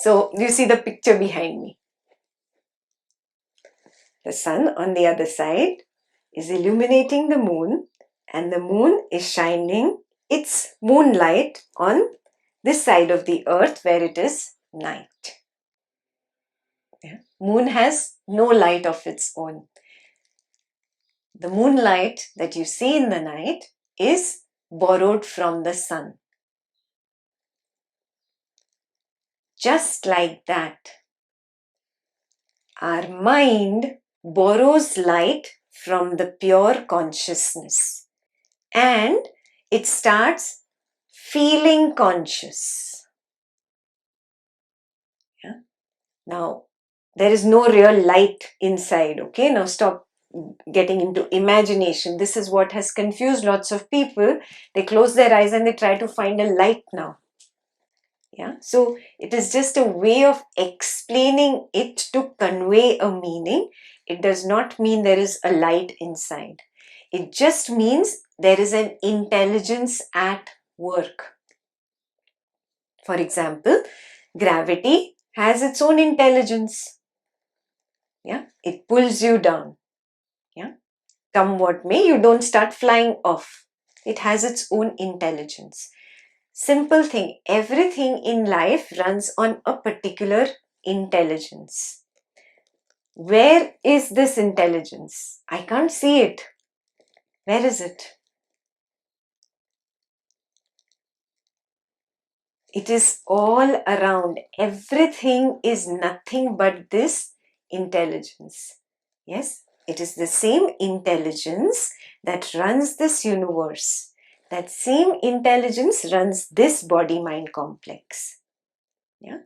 So you see the picture behind me. The sun on the other side is illuminating the moon, and the moon is shining its moonlight on this side of the earth where it is night. Yeah. Moon has no light of its own. The moonlight that you see in the night is borrowed from the sun. Just like that, our mind borrows light from the pure consciousness and it starts feeling conscious. Yeah? Now, there is no real light inside, okay? Now stop getting into imagination. This is what has confused lots of people. They close their eyes and they try to find a light now. Yeah, so it is just a way of explaining it to convey a meaning. It does not mean there is a light inside. It just means there is an intelligence at work. For example, gravity has its own intelligence. Yeah, it pulls you down. Yeah, come what may, you don't start flying off. It has its own intelligence. Simple thing, everything in life runs on a particular intelligence. Where is this intelligence? I can't see it. Where is it? It is all around. Everything is nothing but this intelligence. Yes, it is the same intelligence that runs this universe. That same intelligence runs this body-mind complex. Yeah.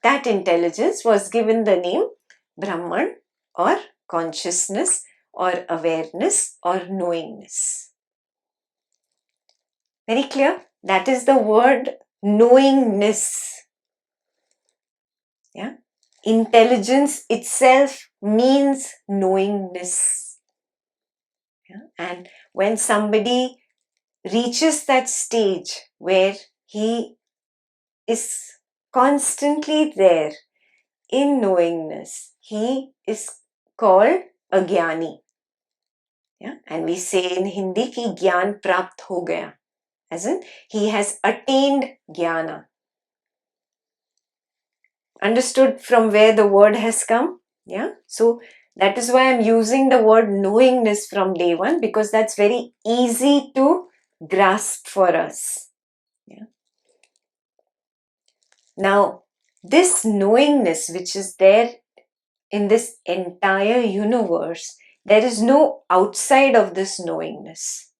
That intelligence was given the name Brahman or consciousness or awareness or knowingness. Very clear? That is the word knowingness. Yeah. Intelligence itself means knowingness. Yeah. And when somebody reaches that stage where he is constantly there in knowingness, he is called a jnani. Yeah? And we say in Hindi ki gyan prapt ho gaya, as in he has attained jnana. Understood from where the word has come? Yeah. So that is why I'm using the word knowingness from day one, because that's very easy to grasp for us. Yeah. Now, this knowingness which is there in this entire universe, there is no outside of this knowingness.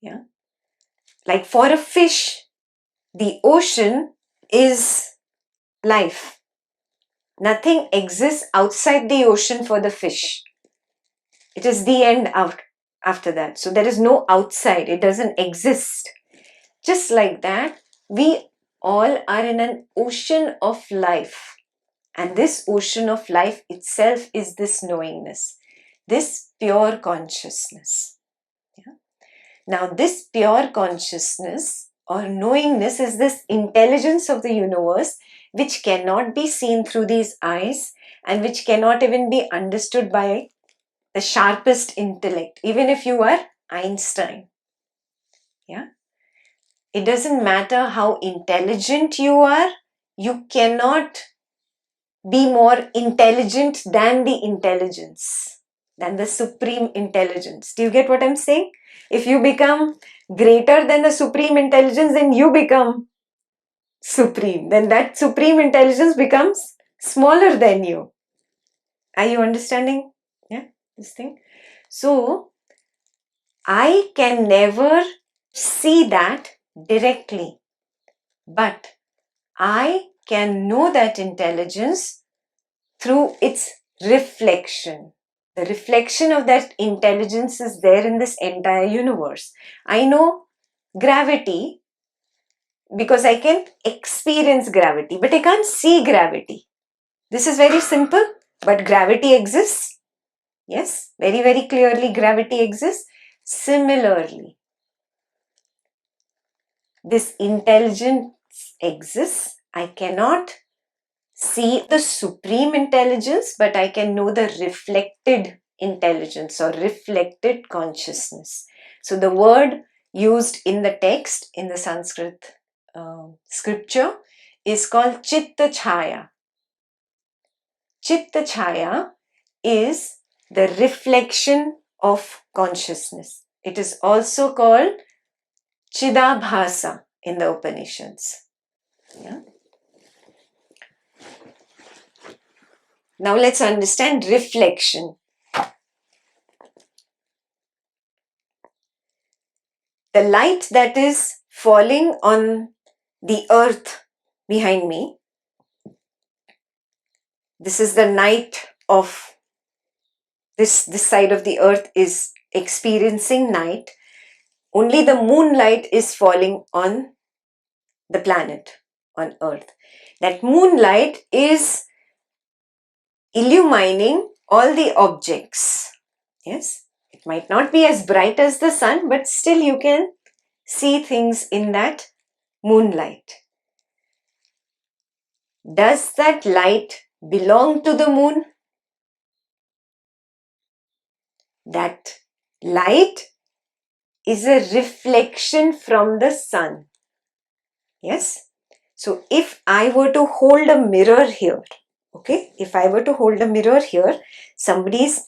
Yeah. Like for a fish, the ocean is life. Nothing exists outside the ocean for the fish. It is the end after that. So there is no outside. It doesn't exist. Just like that, we all are in an ocean of life. And this ocean of life itself is this knowingness, this pure consciousness. Yeah? Now, this pure consciousness or knowingness is this intelligence of the universe which cannot be seen through these eyes and which cannot even be understood by the sharpest intellect, even if you are Einstein. Yeah? It doesn't matter how intelligent you are, you cannot be more intelligent than the intelligence, than the supreme intelligence. Do you get what I'm saying? If you become greater than the supreme intelligence, then you become supreme. Then that supreme intelligence becomes smaller than you. Are you understanding? Yeah, this thing. So, I can never see that directly, but I can know that intelligence through its reflection. The reflection of that intelligence is there in this entire universe. I know gravity because I can experience gravity, but I can't see gravity. This is very simple, but gravity exists. Yes, very, very clearly gravity exists. Similarly, this intelligence exists. I cannot see the supreme intelligence, but I can know the reflected intelligence or reflected consciousness. So the word used in the text, in the Sanskrit scripture, is called Chitta Chaya. Chitta Chaya is the reflection of consciousness. It is also called Chidabhasa in the Upanishads. Yeah. Now let's understand reflection. The light that is falling on the earth behind me, this is the night of this side of the earth is experiencing night. Only the moonlight is falling on the planet, on earth. That moonlight is illumining all the objects. Yes, it might not be as bright as the sun, but still you can see things in that moonlight. Does that light belong to the moon? That light is a reflection from the sun. Yes? So if I were to hold a mirror here, okay, if I were to hold a mirror here, somebody's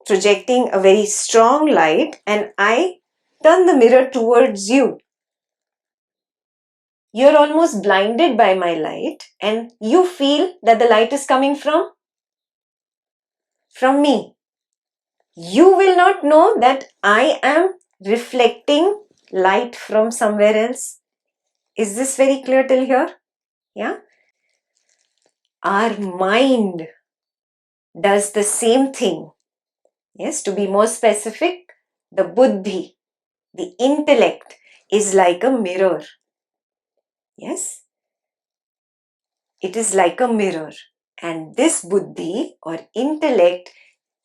projecting a very strong light and I turn the mirror towards you. You're almost blinded by my light and you feel that the light is coming from me. You will not know that I am reflecting light from somewhere else. Is this very clear till here? Yeah? Our mind does the same thing. Yes, to be more specific, the buddhi, the intellect is like a mirror. Yes? It is like a mirror. And this buddhi or intellect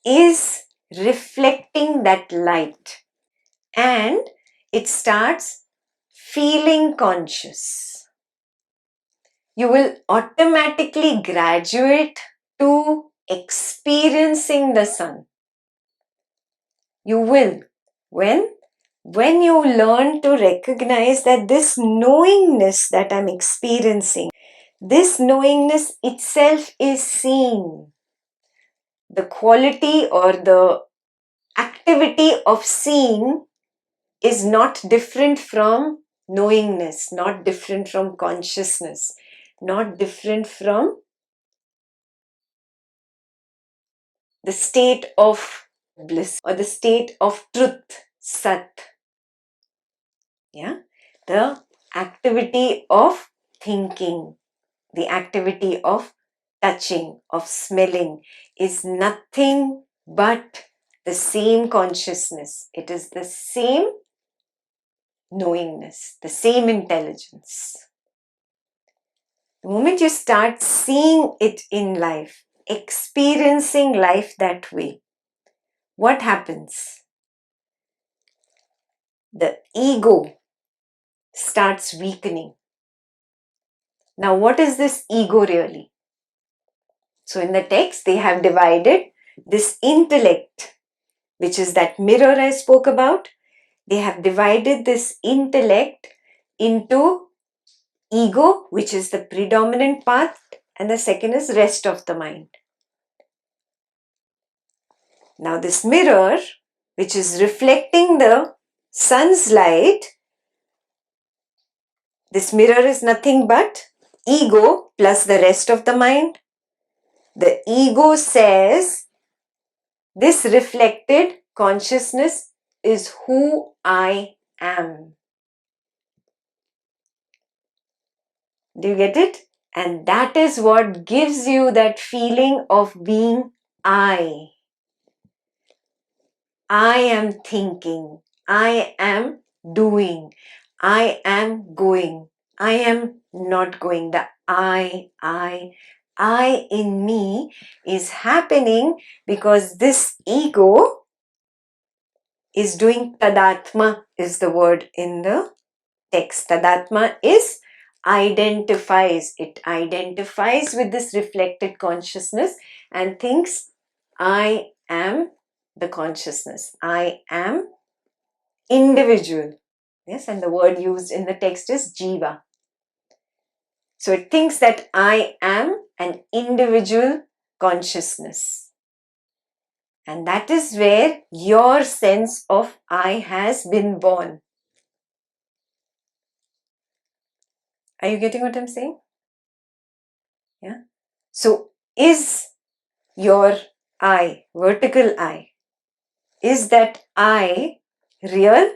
is reflecting that light. And it starts feeling conscious. You will automatically graduate to experiencing the sun. You will. When you learn to recognize that this knowingness that I'm experiencing, this knowingness itself is seeing. The quality or the activity of seeing is not different from knowingness, not different from consciousness, not different from the state of bliss or the state of truth, sat. Yeah, the activity of thinking, the activity of touching, of smelling is nothing but the same consciousness. It is the same knowingness, the same intelligence. The moment you start seeing it in life, experiencing life that way, what happens? The ego starts weakening. Now, what is this ego really? So, in the text, they have divided this intellect, which is that mirror I spoke about. They have divided this intellect into ego, which is the predominant part, and the second is rest of the mind. Now, this mirror, which is reflecting the sun's light, this mirror is nothing but ego plus the rest of the mind. The ego says this reflected consciousness is who I am. Do you get it? And that is what gives you that feeling of being I. I am thinking. I am doing. I am going. I am not going. The I in me is happening because this ego is doing tadatma is the word in the text. Tadatma is identifies. It identifies with this reflected consciousness and thinks, I am the consciousness. I am individual. Yes, and the word used in the text is jiva. So it thinks that I am an individual consciousness. And that is where your sense of I has been born. Are you getting what I'm saying? Yeah. So is your I, vertical I, is that I real?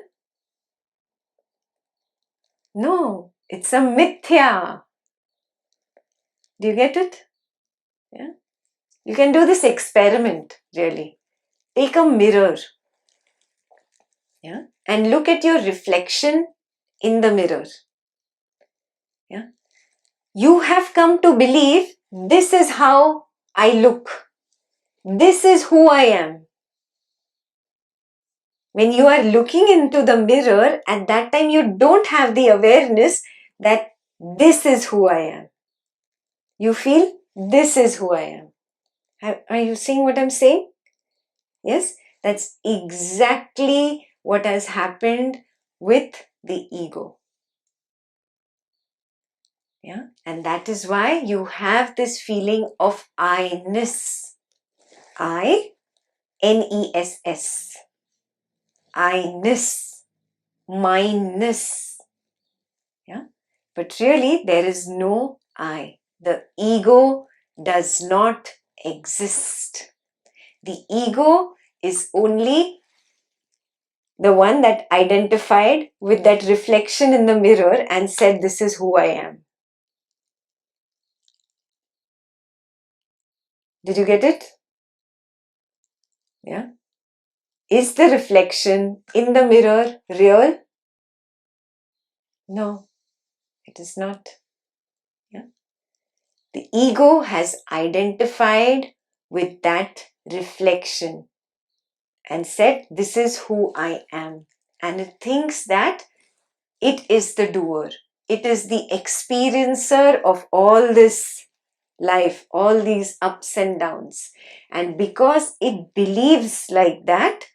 No, it's a mithya. Do you get it? Yeah. You can do this experiment, really. Take a mirror, yeah, and look at your reflection in the mirror. Yeah. You have come to believe this is how I look. This is who I am. When you are looking into the mirror, at that time you don't have the awareness that this is who I am. You feel this is who I am. Are you seeing what I'm saying? Yes, that's exactly what has happened with the ego. Yeah, and that is why you have this feeling of I-ness. I-N-E-S-S. I-ness. Mine-ness. Yeah, but really there is no I. The ego does not exist. The ego is only the one that identified with that reflection in the mirror and said, this is who I am. Did you get it? Yeah. Is the reflection in the mirror real? No, it is not. Yeah. The ego has identified with that reflection and said, this is who I am. And it thinks that it is the doer. It is the experiencer of all this life, all these ups and downs. And because it believes like that,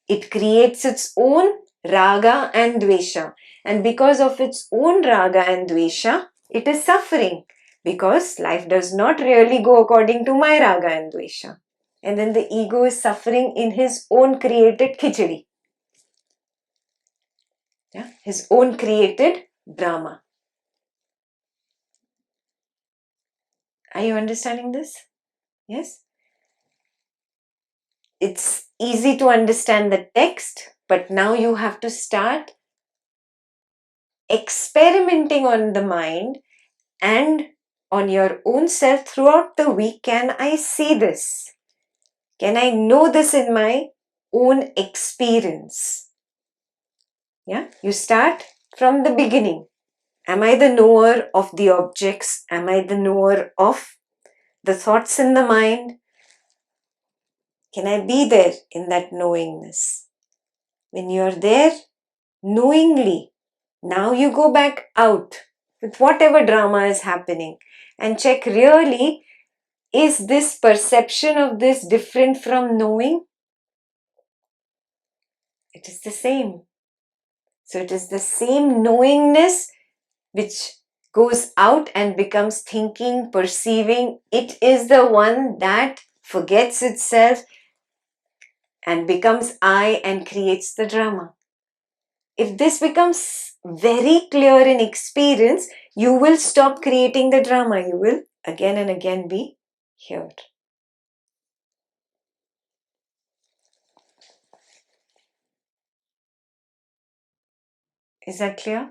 it creates its own raga and dvesha. And because of its own raga and dvesha, it is suffering. Because life does not really go according to my raga and dvesha. And then the ego is suffering in his own created khichdi. Yeah? His own created drama. Are you understanding this? Yes? It's easy to understand the text, but now you have to start experimenting on the mind and on your own self throughout the week. Can I see this? Can I know this in my own experience? Yeah, you start from the beginning. Am I the knower of the objects? Am I the knower of the thoughts in the mind? Can I be there in that knowingness? When you are there knowingly, now you go back out with whatever drama is happening and check really, is this perception of this different from knowing? It is the same. So it is the same knowingness which goes out and becomes thinking, perceiving. It is the one that forgets itself and becomes I and creates the drama. If this becomes very clear in experience, you will stop creating the drama. You will again and again be here. Is that clear?